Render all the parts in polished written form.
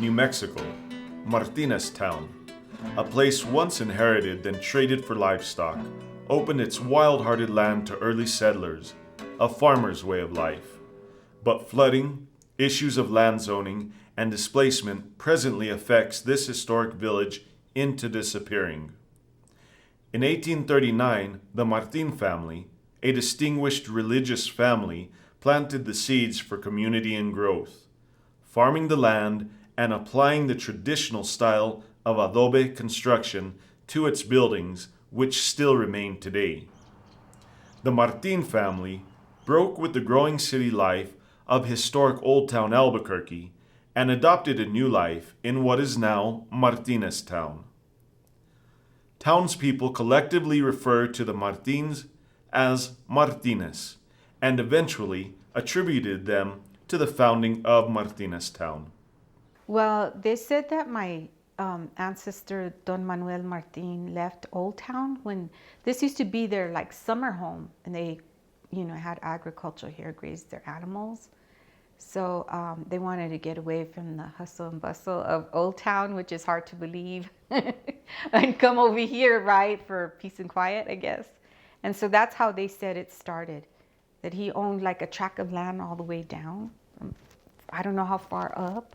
New Mexico, Martineztown, a place once inherited then traded for livestock, opened its wild-hearted land to early settlers, a farmer's way of life. But flooding, issues of land zoning, and displacement presently affects this historic village into disappearing. In 1839, the Martin family, a distinguished religious family, planted the seeds for community and growth, farming the land and applying the traditional style of adobe construction to its buildings, which still remain today. The Martin family broke with the growing city life of historic Old Town Albuquerque and adopted a new life in what is now Martineztown. Townspeople collectively refer to the Martins as Martinez, and eventually attributed them to the founding of Martineztown. Well, they said that my ancestor, Don Manuel Martin, left Old Town when this used to be their like summer home, and they, had agriculture here, grazed their animals. So they wanted to get away from the hustle and bustle of Old Town, which is hard to believe, and come over here, right, for peace and quiet, I guess. And so that's how they said it started, that he owned like a tract of land all the way down. I don't know how far up.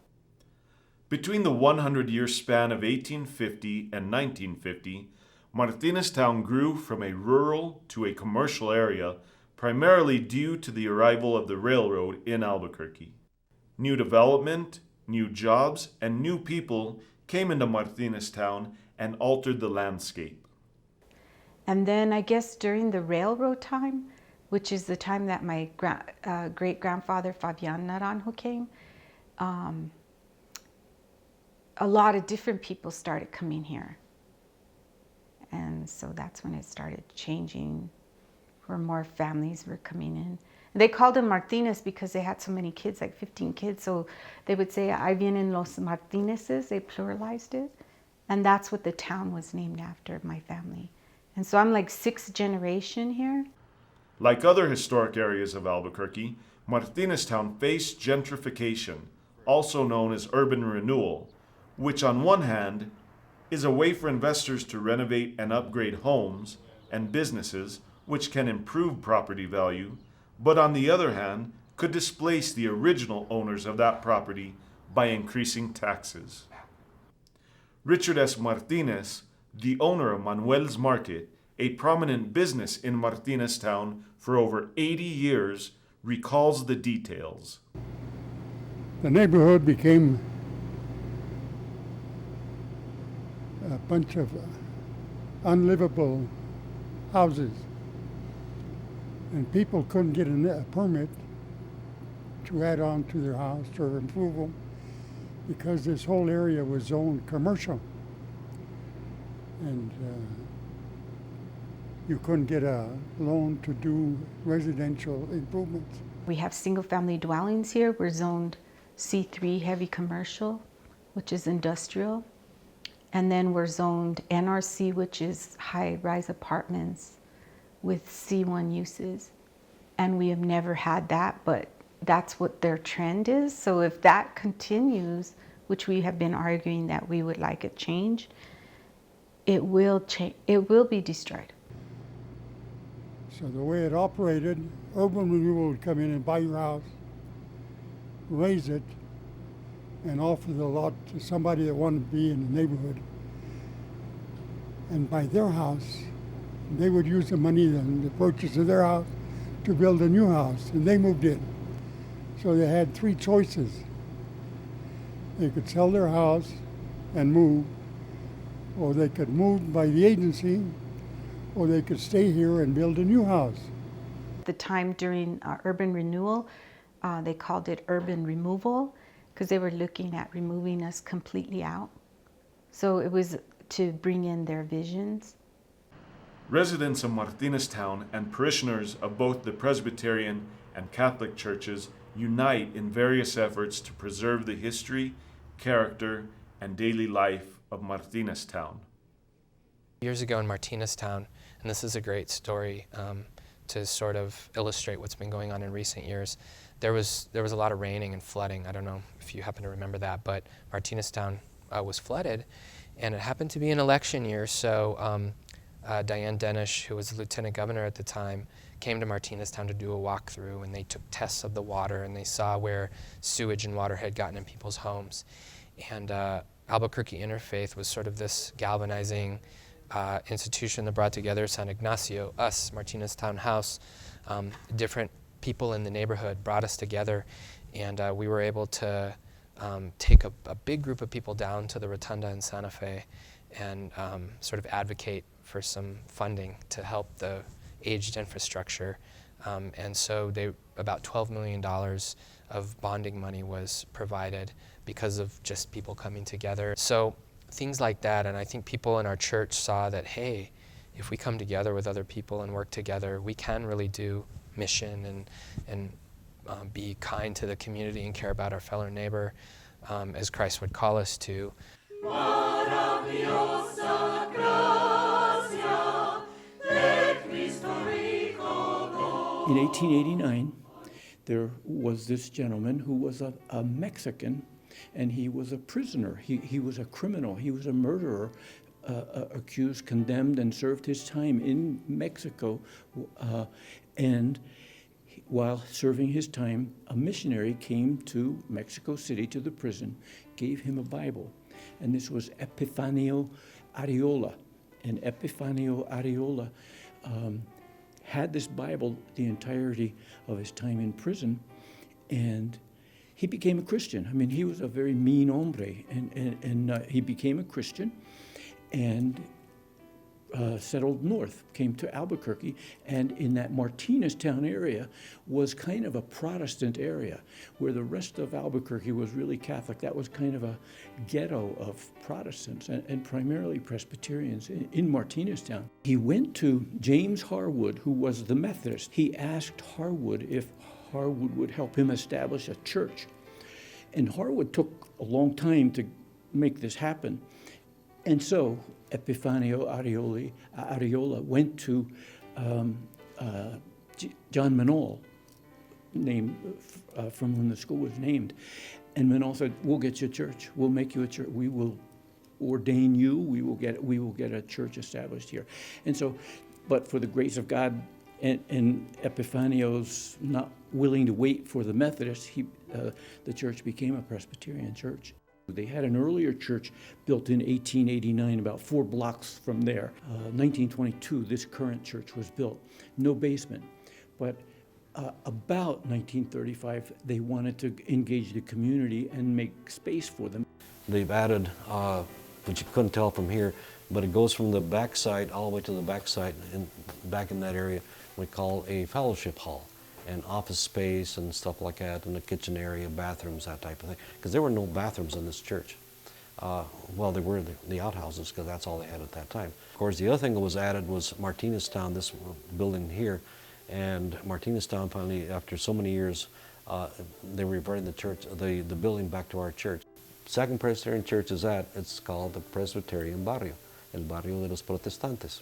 Between the 100-year span of 1850 and 1950, Martineztown grew from a rural to a commercial area, primarily due to the arrival of the railroad in Albuquerque. New development, new jobs, and new people came into Martineztown and altered the landscape. And then I guess during the railroad time, which is the time that my great-grandfather Fabian Naranjo came, a lot of different people started coming here. And so that's when it started changing, where more families were coming in. And they called them Martinez because they had so many kids, like 15 kids. So they would say, "Ahí vienen los Martinezes," they pluralized it. And that's what the town was named after, my family. And so I'm like 6th generation here. Like other historic areas of Albuquerque, Martineztown faced gentrification, also known as urban renewal, which on one hand is a way for investors to renovate and upgrade homes and businesses, which can improve property value, but on the other hand could displace the original owners of that property by increasing taxes. Richard S. Martinez, the owner of Manuel's Market, a prominent business in Martineztown for over 80 years, recalls the details. The neighborhood became a bunch of unlivable houses, and people couldn't get a permit to add on to their house or improve them because this whole area was zoned commercial, and you couldn't get a loan to do residential improvements. We have single-family dwellings here. We're zoned C3 heavy commercial, which is industrial. And then we're zoned NRC, which is high-rise apartments with C1 uses. And we have never had that, but that's what their trend is. So if that continues, which we have been arguing that we would like it changed, it will change. It will be destroyed. So the way it operated, urban renewal would come in and buy your house, raise it, and offer the lot to somebody that wanted to be in the neighborhood. And by their house, they would use the money and the purchase of their house to build a new house, and they moved in. So they had 3 choices. They could sell their house and move, or they could move by the agency, or they could stay here and build a new house. At the time during urban renewal, they called it urban removal because they were looking at removing us completely out. So it was to bring in their visions. Residents of Martineztown and parishioners of both the Presbyterian and Catholic churches unite in various efforts to preserve the history, character, and daily life of Martineztown. Years ago in Martineztown, and this is a great story to sort of illustrate what's been going on in recent years, there was a lot of raining and flooding. I don't know if you happen to remember that, but Martineztown was flooded, and it happened to be an election year, so Diane Denish, who was the lieutenant governor at the time, came to Martineztown to do a walkthrough, and they took tests of the water, and they saw where sewage and water had gotten in people's homes. And Albuquerque Interfaith was sort of this galvanizing institution that brought together San Ignacio, us, Martineztown House, different people in the neighborhood brought us together, and we were able to take a big group of people down to the Rotunda in Santa Fe and sort of advocate for some funding to help the aged infrastructure. And so about $12 million of bonding money was provided because of just people coming together. So things like that, and I think people in our church saw that, hey, if we come together with other people and work together, we can really do mission and be kind to the community and care about our fellow neighbor as Christ would call us to. In 1889, there was this gentleman who was a Mexican, and he was a prisoner. He was a criminal. He was a murderer, accused, condemned, and served his time in Mexico. And while serving his time, a missionary came to Mexico City, to the prison, gave him a Bible. And this was Epifanio Arreola. And Epifanio Arreola had this Bible the entirety of his time in prison, and he became a Christian. I mean, he was a very mean hombre, and he became a Christian and settled north, came to Albuquerque, and in that Martineztown area was kind of a Protestant area where the rest of Albuquerque was really Catholic. That was kind of a ghetto of Protestants and primarily Presbyterians in Martineztown. He went to James Harwood, who was the Methodist. He asked Harwood if Harwood would help him establish a church. And Harwood took a long time to make this happen. And so Epifanio Arreola went to John Manol, from whom the school was named. And Manol said, "We'll get you a church. We'll make you a church. We will ordain you. We will get a church established here." And so, but for the grace of God and Epifanio's not willing to wait for the Methodists, the church became a Presbyterian church. They had an earlier church built in 1889, about 4 blocks from there. 1922, this current church was built. No basement. But about 1935, they wanted to engage the community and make space for them. They've added, which you couldn't tell from here, but it goes from the backside all the way to the backside, back in that area, we call a fellowship hall, and office space and stuff like that, and the kitchen area, bathrooms, that type of thing. Because there were no bathrooms in this church. Well, there were the outhouses, because that's all they had at that time. Of course, the other thing that was added was Martineztown, this building here. And Martineztown finally, after so many years, they reverted the church, the building back to our church. Second Presbyterian church is that. It's called the Presbyterian Barrio, El Barrio de los Protestantes.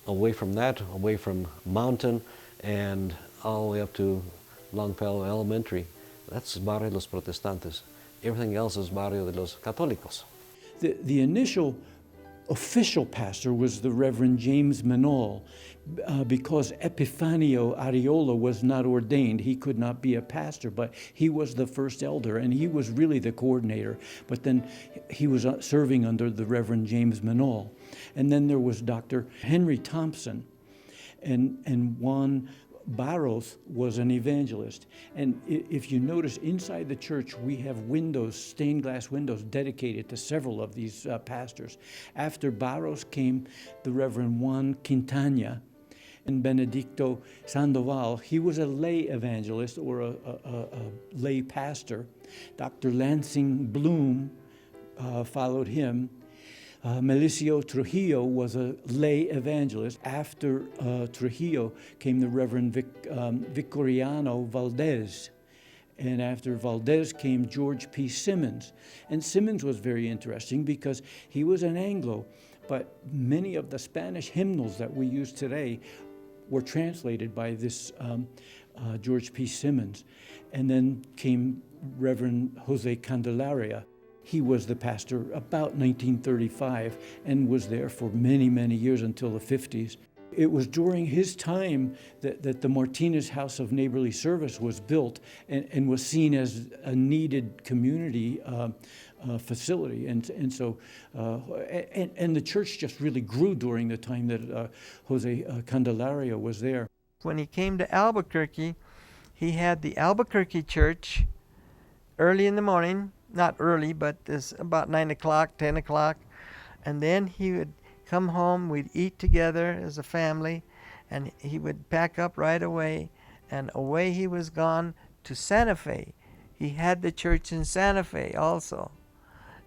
Away from that, away from Mountain, and all the way up to Longfellow Elementary, that's Barrio de los Protestantes. Everything else is Barrio de los Católicos. The initial official pastor was the Reverend James Manol, because Epifanio Arreola was not ordained. He could not be a pastor, but he was the first elder, and he was really the coordinator. But then he was serving under the Reverend James Manol. And then there was Dr. Henry Thompson, and Juan Barros was an evangelist. And if you notice, inside the church, we have windows, stained glass windows, dedicated to several of these pastors. After Barros came the Reverend Juan Quintana and Benedicto Sandoval. He was a lay evangelist, or a lay pastor. Dr. Lansing Bloom followed him. Melicio Trujillo was a lay evangelist. After Trujillo came the Reverend Victoriano Valdez. And after Valdez came George P. Simmons. And Simmons was very interesting because he was an Anglo, but many of the Spanish hymnals that we use today were translated by this George P. Simmons. And then came Reverend Jose Candelaria. He was the pastor about 1935 and was there for many, many years until the 50s. It was during his time that the Martinez House of Neighborly Service was built and was seen as a needed community facility. And the church just really grew during the time that Jose Candelaria was there. When he came to Albuquerque, he had the Albuquerque church early in the morning, not early, but it's about 9 o'clock, 10 o'clock. And then he would come home, we'd eat together as a family, and he would pack up right away, and away he was gone to Santa Fe. He had the church in Santa Fe also.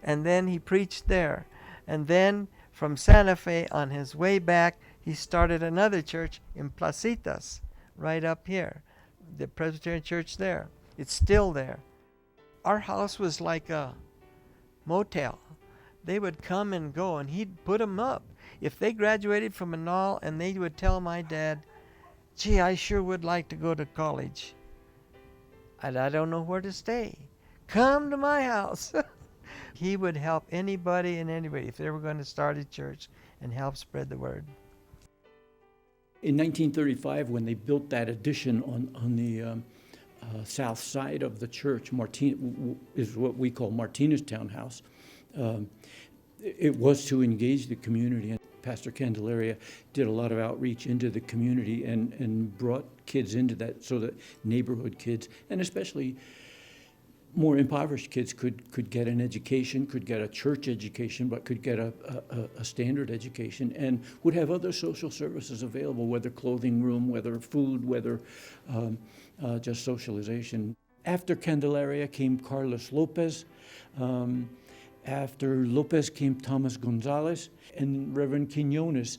And then he preached there. And then from Santa Fe, on his way back, he started another church in Placitas, right up here, the Presbyterian church there. It's still there. Our house was like a motel. They would come and go, and he'd put them up. If they graduated from Anal, and they would tell my dad, gee, I sure would like to go to college, and I don't know where to stay. Come to my house. He would help anybody and anybody if they were going to start a church and help spread the word. In 1935, when they built that addition on the south side of the church, is what we call Martineztown House. It was to engage the community, and Pastor Candelaria did a lot of outreach into the community and brought kids into that, so that neighborhood kids, and especially more impoverished kids, could get an education, could get a church education, but could get a standard education, and would have other social services available, whether clothing room, whether food, whether just socialization. After Candelaria came Carlos Lopez. After Lopez came Thomas Gonzalez, and Reverend Quinones.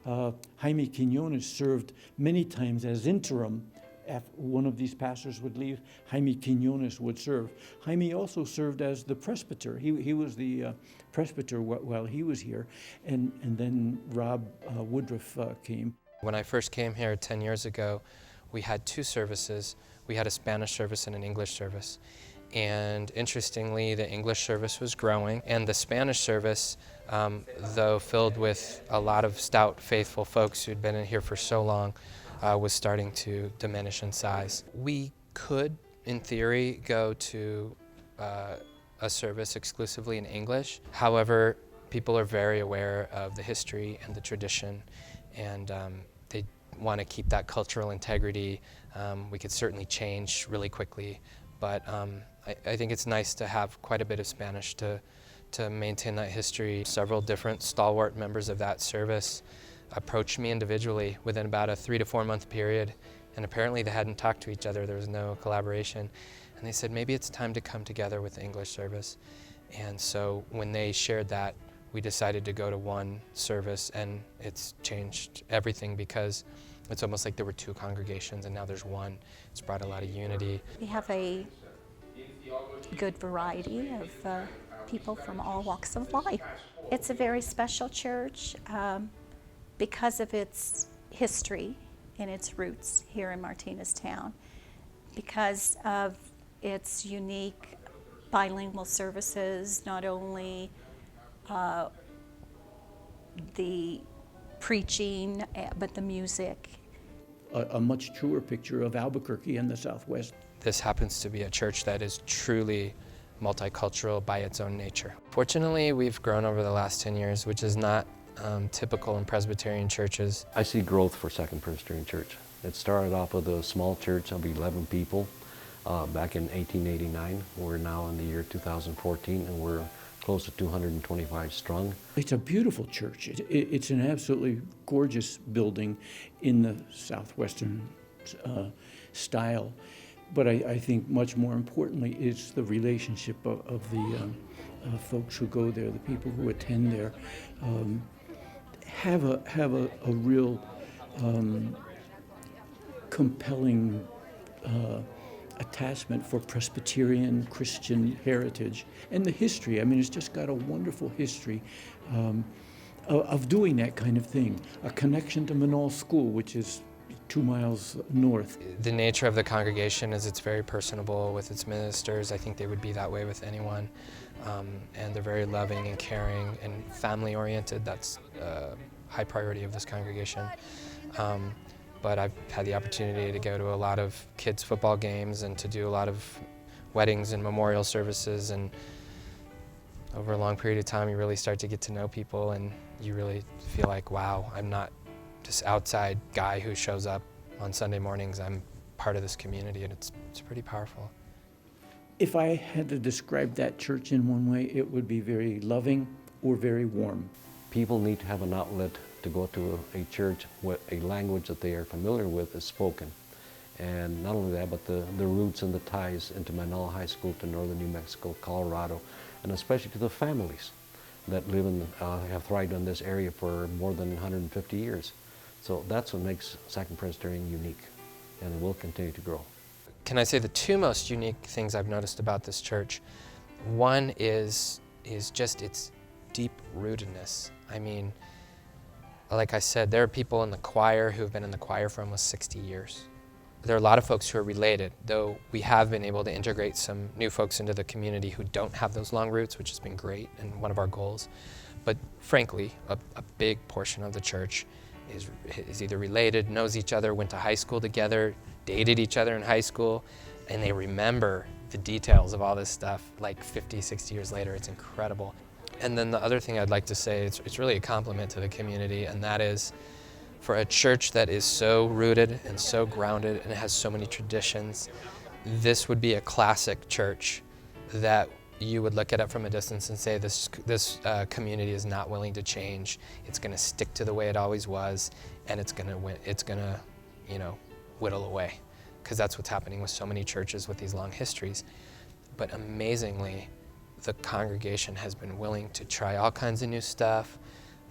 Jaime Quinones served many times as interim. After one of these pastors would leave, Jaime Quinones would serve. Jaime also served as the presbyter. He was the presbyter while he was here, and then Rob Woodruff came. When I first came here 10 years ago, we had two services. We had a Spanish service and an English service. And interestingly, the English service was growing, and the Spanish service, though filled with a lot of stout, faithful folks who'd been in here for so long, was starting to diminish in size. We could, in theory, go to a service exclusively in English. However, people are very aware of the history and the tradition, and they want to keep that cultural integrity. We could certainly change really quickly, but I think it's nice to have quite a bit of Spanish to maintain that history. Several different stalwart members of that service approached me individually within about a 3 to 4 month period, and apparently they hadn't talked to each other. There was no collaboration, and they said maybe it's time to come together with the English service. And so when they shared that, we decided to go to one service, and it's changed everything, because it's almost like there were two congregations and now there's one. It's brought a lot of unity. We have a good variety of people from all walks of life. It's a very special church because of its history and its roots here in Martineztown, because of its unique bilingual services, not only the preaching, but the music. A much truer picture of Albuquerque and the Southwest. This happens to be a church that is truly multicultural by its own nature. Fortunately, we've grown over the last 10 years, which is not typical in Presbyterian churches. I see growth for Second Presbyterian Church. It started off with a small church of 11 people back in 1889. We're now in the year 2014, and we're close to 225 strong. It's a beautiful church. It's an absolutely gorgeous building in the Southwestern style. But I think much more importantly is the relationship of the folks who go there, the people who attend there, have a real compelling attachment for Presbyterian Christian heritage and the history. I mean, it's just got a wonderful history of doing that kind of thing. A connection to Manal School, which is 2 miles north. The nature of the congregation is it's very personable with its ministers. I think they would be that way with anyone. And they're very loving and caring and family-oriented. That's a high priority of this congregation. But I've had the opportunity to go to a lot of kids' football games and to do a lot of weddings and memorial services, and over a long period of time you really start to get to know people and you really feel like, wow, I'm not this outside guy who shows up on Sunday mornings. I'm part of this community, and it's pretty powerful. If I had to describe that church in one way, it would be very loving or very warm. People need to have an outlet to go to a church where a language that they are familiar with is spoken. And not only that, but the roots and the ties into Manila High School, to northern New Mexico, Colorado, and especially to the families that live in, have thrived in this area for more than 150 years. So that's what makes Sacrament Presbyterian unique, and it will continue to grow. Can I say the two most unique things I've noticed about this church? One is just its deep rootedness. I mean, like I said, there are people in the choir who have been in the choir for almost 60 years. There are a lot of folks who are related, though we have been able to integrate some new folks into the community who don't have those long roots, which has been great and one of our goals. But frankly, a big portion of the church is either related, knows each other, went to high school together, dated each other in high school, and they remember the details of all this stuff like 50, 60 years later. It's incredible. And then the other thing I'd like to say, it's really a compliment to the community, and that is, for a church that is so rooted and so grounded and has so many traditions, this would be a classic church that you would look at it from a distance and say, this community is not willing to change. It's going to stick to the way it always was, and it's going to, you know, whittle away, because that's what's happening with so many churches with these long histories. But amazingly, the congregation has been willing to try all kinds of new stuff.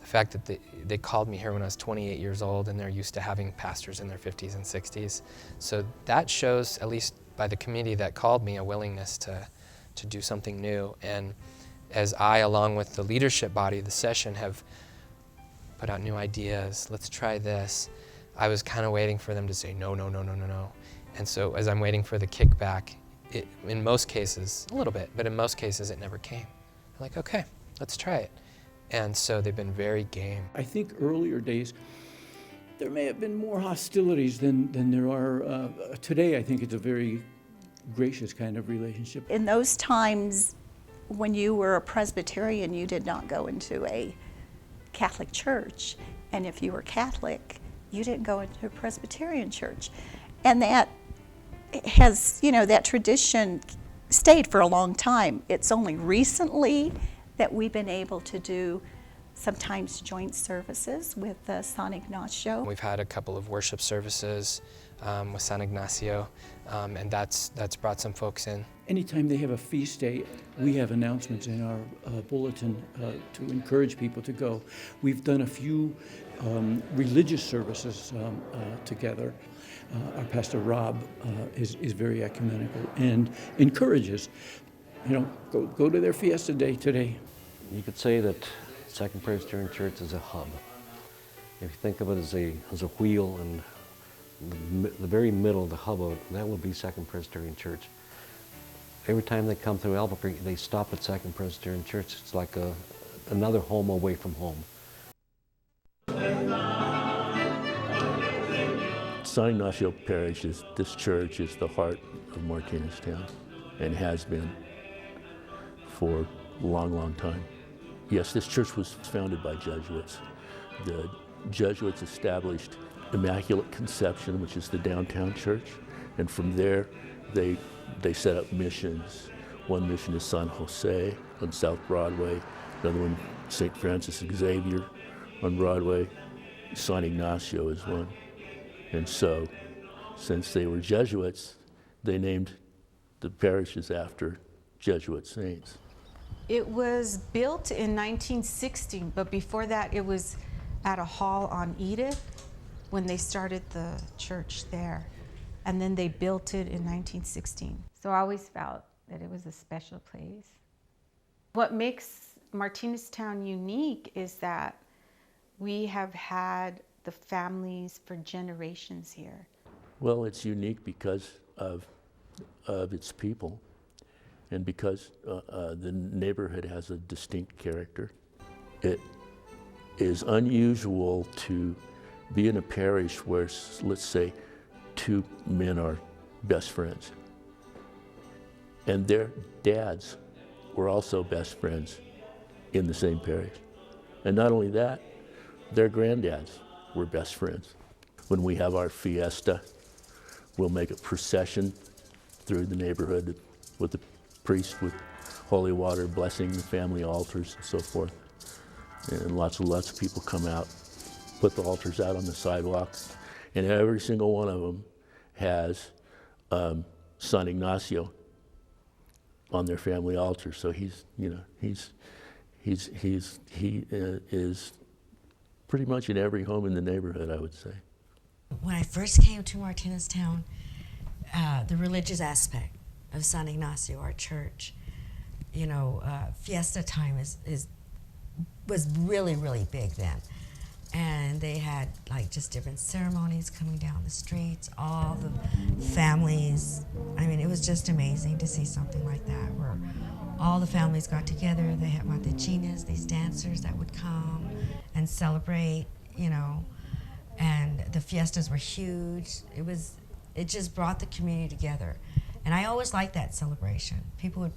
The fact that they called me here when I was 28 years old, and they're used to having pastors in their 50s and 60s. So that shows, at least by the community that called me, a willingness to do something new. And as I, along with the leadership body of the session, have put out new ideas, let's try this, I was kind of waiting for them to say no, no, no, no, no, no. And so as I'm waiting for the kickback, in most cases, a little bit, but in most cases it never came. I'm like, okay, let's try it. And so they've been very game. I think earlier days, there may have been more hostilities than there are today. I think it's a very gracious kind of relationship. In those times, when you were a Presbyterian, you did not go into a Catholic church. And if you were Catholic, you didn't go into a Presbyterian church. And that has, you know, that tradition stayed for a long time. It's only recently that we've been able to do sometimes joint services with San Ignacio. We've had a couple of worship services with San Ignacio, and that's brought some folks in. Anytime they have a feast day, we have announcements in our bulletin to encourage people to go. We've done a few religious services together. Our pastor Rob is very ecumenical and encourages, you know, go to their fiesta day today. You could say that Sacrament Presbyterian Church is a hub. If you think of it as a wheel, and the very middle, the hub of it, that would be Sacrament Presbyterian Church. Every time they come through Albuquerque, they stop at Sacrament Presbyterian Church. It's like another home away from home. San Ignacio Parish, this church is the heart of Martineztown, and has been for a long, long time. Yes, this church was founded by Jesuits. The Jesuits established Immaculate Conception, which is the downtown church, and from there they set up missions. One mission is San Jose on South Broadway, another one St. Francis Xavier on Broadway. San Ignacio is one. And so, since they were Jesuits, they named the parishes after Jesuit saints. It was built in 1960, but before that it was at a hall on Edith when they started the church there. And then they built it in 1916. So I always felt that it was a special place. What makes Martineztown unique is that we have had the families for generations here. Well, it's unique because of its people, and because the neighborhood has a distinct character. It is unusual to be in a parish where, let's say, two men are best friends, and their dads were also best friends in the same parish. And not only that, their granddads were best friends. When we have our fiesta, we'll make a procession through the neighborhood with the priest with holy water blessing the family altars and so forth. And lots of people come out, put the altars out on the sidewalk, and every single one of them has San Ignacio on their family altar. So he is pretty much in every home in the neighborhood, I would say. When I first came to Martineztown, the religious aspect of San Ignacio, our church, fiesta time was really, really big then. And they had like just different ceremonies coming down the streets, all the families. I mean, it was just amazing to see something like that where all the families got together. They had matecinas, these dancers that would come and celebrate, and the fiestas were huge. It just brought the community together. And I always liked that celebration. People would,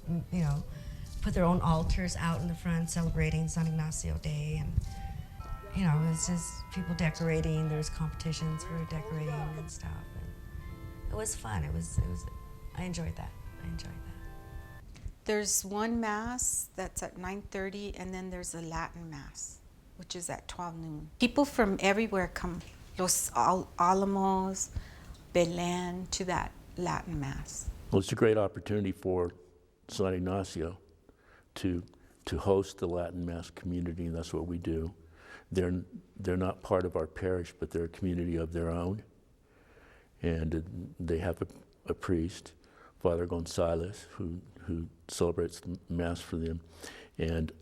put their own altars out in the front celebrating San Ignacio Day, and it was just people decorating. There was competitions for decorating and stuff. And it was fun. I enjoyed that. There's one mass that's at 9:30, and then there's a Latin mass, which is at 12 noon. People from everywhere come, Los Alamos, Belen, to that Latin mass. Well, it's a great opportunity for San Ignacio to host the Latin Mass community, and that's what we do. They're not part of our parish, but they're a community of their own. And they have a priest, Father Gonzalez, who celebrates the Mass for them. And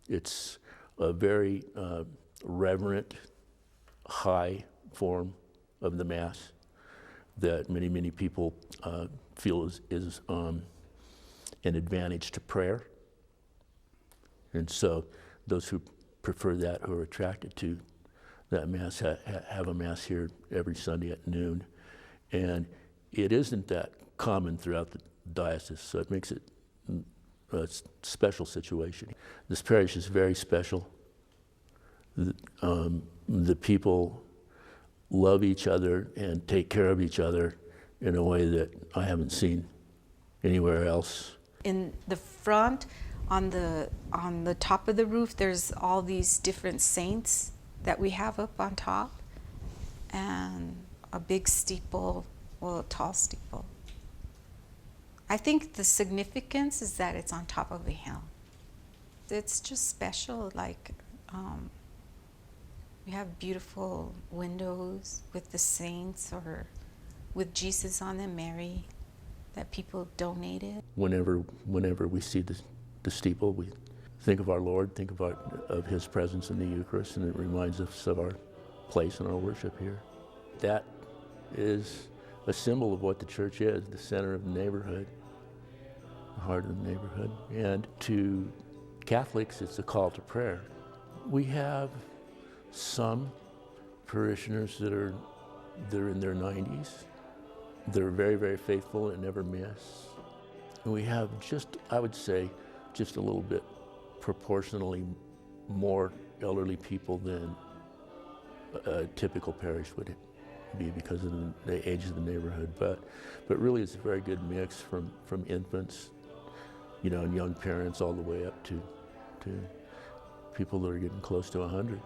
it's a very reverent, high form of the Mass that many people feel is an advantage to prayer. And so those who prefer that, who are attracted to that Mass, have a Mass here every Sunday at noon. And it isn't that common throughout the diocese, so it makes it a special situation. This parish is very special. The people love each other and take care of each other in a way that I haven't seen anywhere else. In the front, on the top of the roof, there's all these different saints that we have up on top, and a big steeple, well, a tall steeple. I think the significance is that it's on top of a hill. It's just special, we have beautiful windows with the saints or with Jesus on them, Mary, that people donated. Whenever we see the steeple, we think of our Lord, think of His presence in the Eucharist, and it reminds us of our place in our worship here. That is a symbol of what the church is, the center of the neighborhood, the heart of the neighborhood. And to Catholics, it's a call to prayer. We have some parishioners that are in their 90s. They're very, very faithful and never miss. And we have I would say, just a little bit proportionally more elderly people than a typical parish would be because of the age of the neighborhood. But really it's a very good mix from infants, and young parents all the way up to people that are getting close to 100.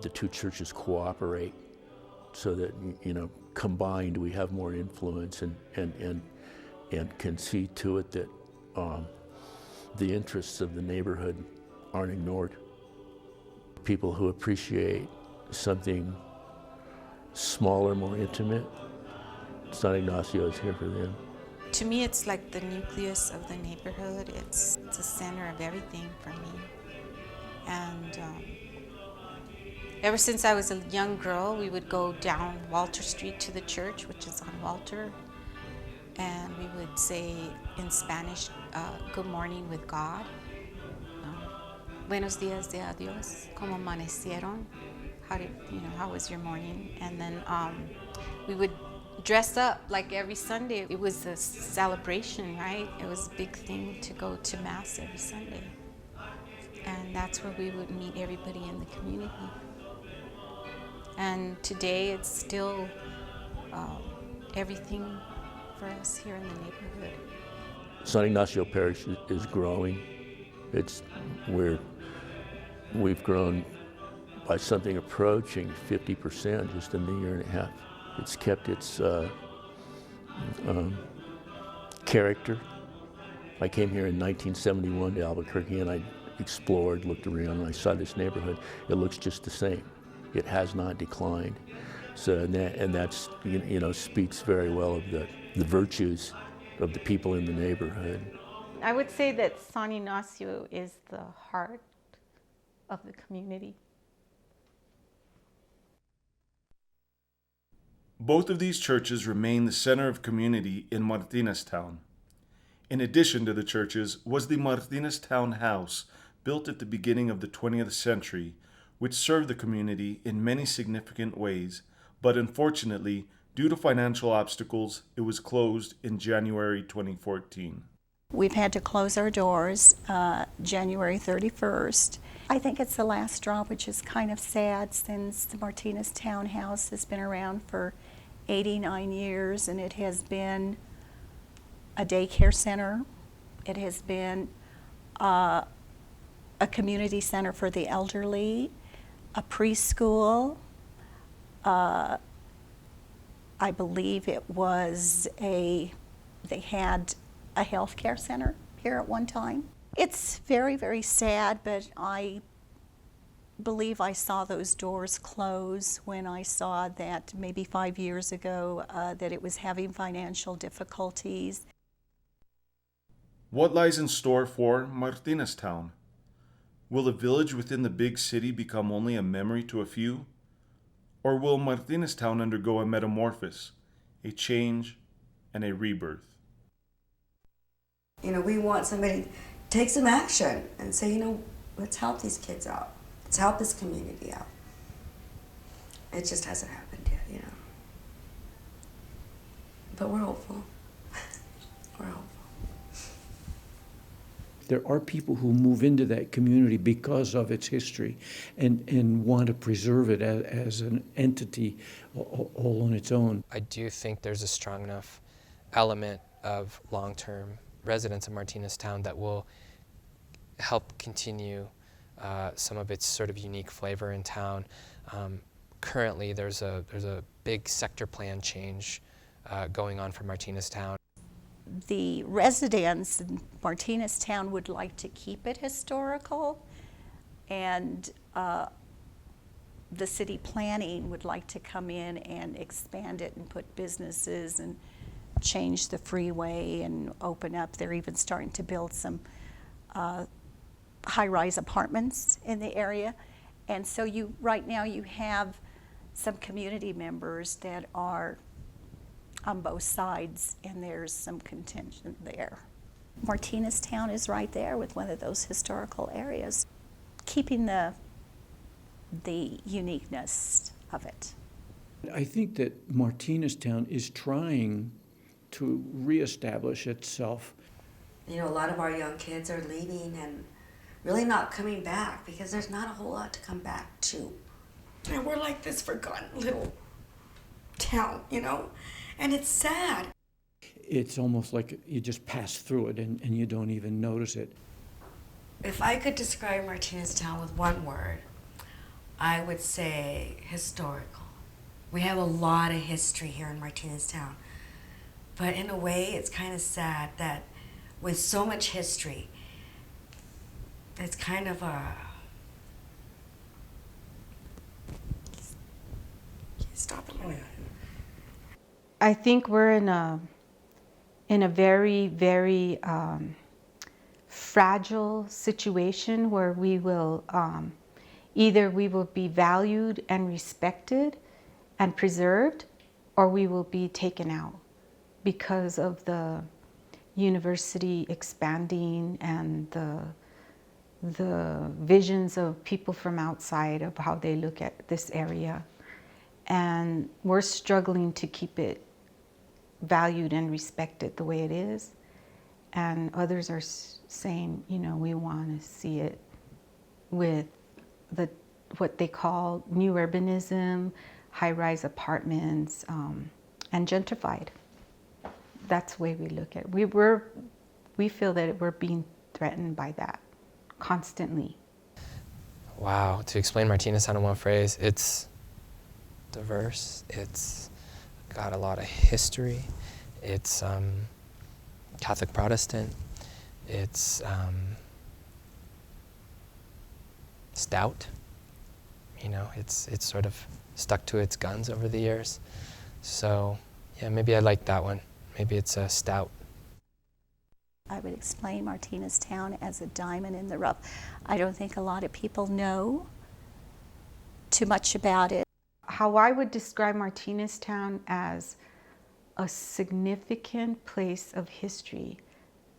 The two churches cooperate so that, combined we have more influence and can see to it that the interests of the neighborhood aren't ignored. People who appreciate something smaller, more intimate, San Ignacio is here for them. To me, it's like the nucleus of the neighborhood. It's the center of everything for me. And Ever since I was a young girl, we would go down Walter Street to the church, which is on Walter, and we would say in Spanish, good morning with God. Buenos días de adiós, ¿cómo amanecieron? How was your morning? And then we would dress up like every Sunday. It was a celebration, right? It was a big thing to go to Mass every Sunday. And that's where we would meet everybody in the community. And today it's still everything for us here in the neighborhood. San Ignacio Parish is growing. We've grown by something approaching 50% just in the year and a half. It's kept its character. I came here in 1971 to Albuquerque, and I explored, looked around, and I saw this neighborhood. It looks just the same. It has not declined. So, and that's speaks very well of the virtues of the people in the neighborhood. I would say that San Ignacio is the heart of the community. Both of these churches remain the center of community in Martineztown. In addition to the churches was the Martineztown House, built at the beginning of the 20th century, which served the community in many significant ways, but unfortunately, due to financial obstacles, it was closed in January 2014. We've had to close our doors January 31st. I think it's the last straw, which is kind of sad since the Martineztown House has been around for 89 years, and it has been a daycare center. It has been a community center for the elderly, a preschool. I believe they had a healthcare center here at one time. It's very, very sad, but I believe I saw those doors close when I saw that maybe 5 years ago that it was having financial difficulties. What lies in store for Martineztown? Will the village within the big city become only a memory to a few? Or will Martineztown undergo a metamorphosis, a change, and a rebirth? We want somebody to take some action and say, let's help these kids out. Let's help this community out. It just hasn't happened yet, But we're hopeful. We're hopeful. There are people who move into that community because of its history and want to preserve it as an entity all on its own. I do think there's a strong enough element of long-term residents of Martineztown that will help continue some of its sort of unique flavor in town. Currently, there's a big sector plan change going on for Martineztown. The residents in Martineztown would like to keep it historical, and the city planning would like to come in and expand it and put businesses and change the freeway and open up. They're even starting to build some high-rise apartments in the area. And so right now you have some community members that are on both sides, and there's some contention there. Martineztown is right there with one of those historical areas, keeping the uniqueness of it. I think that Martineztown is trying to reestablish itself. A lot of our young kids are leaving and really not coming back because there's not a whole lot to come back to. And we're like this forgotten little town, and it's sad. It's almost like you just pass through it and you don't even notice it. If I could describe Martineztown with one word, I would say historical. We have a lot of history here in Martineztown, but in a way it's kind of sad that with so much history, it's kind of stop it. I think we're in a very, very fragile situation where we will Either we will be valued and respected and preserved, or we will be taken out because of the university expanding and the visions of people from outside of how they look at this area. And we're struggling to keep it valued and respected the way it is. And others are saying, you know, we want to see it with what they call new urbanism, high-rise apartments, and gentrified. That's the way we look at it. We feel that we're being threatened by that constantly. Wow, to explain Martineztown in one phrase, it's diverse, it's got a lot of history, it's Catholic Protestant, it's stout, you know, it's sort of stuck to its guns over the years. So yeah, maybe I like that one. Maybe it's a stout. I would explain Martineztown as a diamond in the rough. I don't think a lot of people know too much about it. How I would describe Martineztown as a significant place of history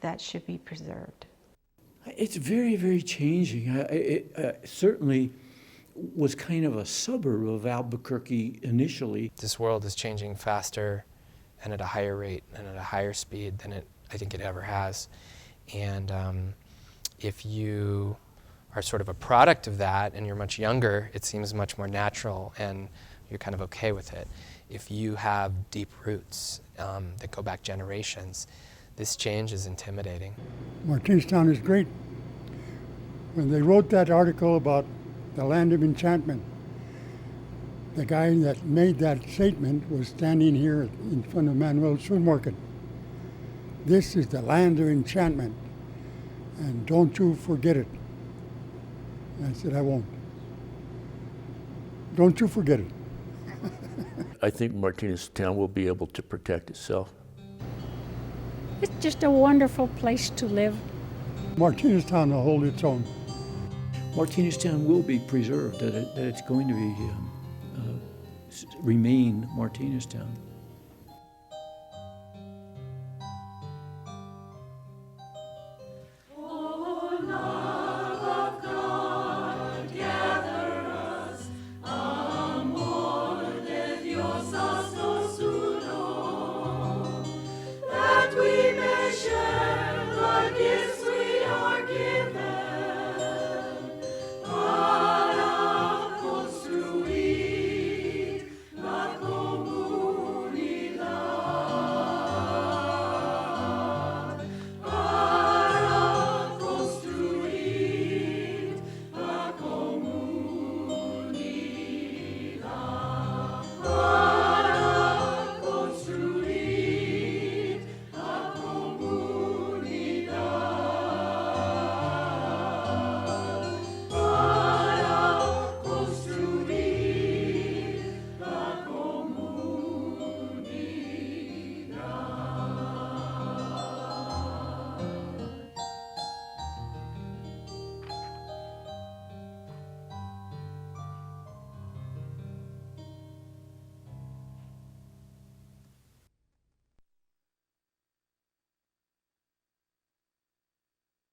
that should be preserved. It's very, very changing. It certainly was kind of a suburb of Albuquerque initially. This world is changing faster and at a higher rate and at a higher speed than I think it ever has. And if you are sort of a product of that and you're much younger, it seems much more natural and you're kind of okay with it. If you have deep roots that go back generations, this change is intimidating. Martineztown is great. When they wrote that article about the land of enchantment, the guy that made that statement was standing here in front of Manuel's Food Market. This is the land of enchantment, and don't you forget it. And I said, I won't. Don't you forget it. I think Martineztown will be able to protect itself. It's just a wonderful place to live. Martineztown will hold its own. Martineztown will be preserved, that it's going to be remain Martineztown.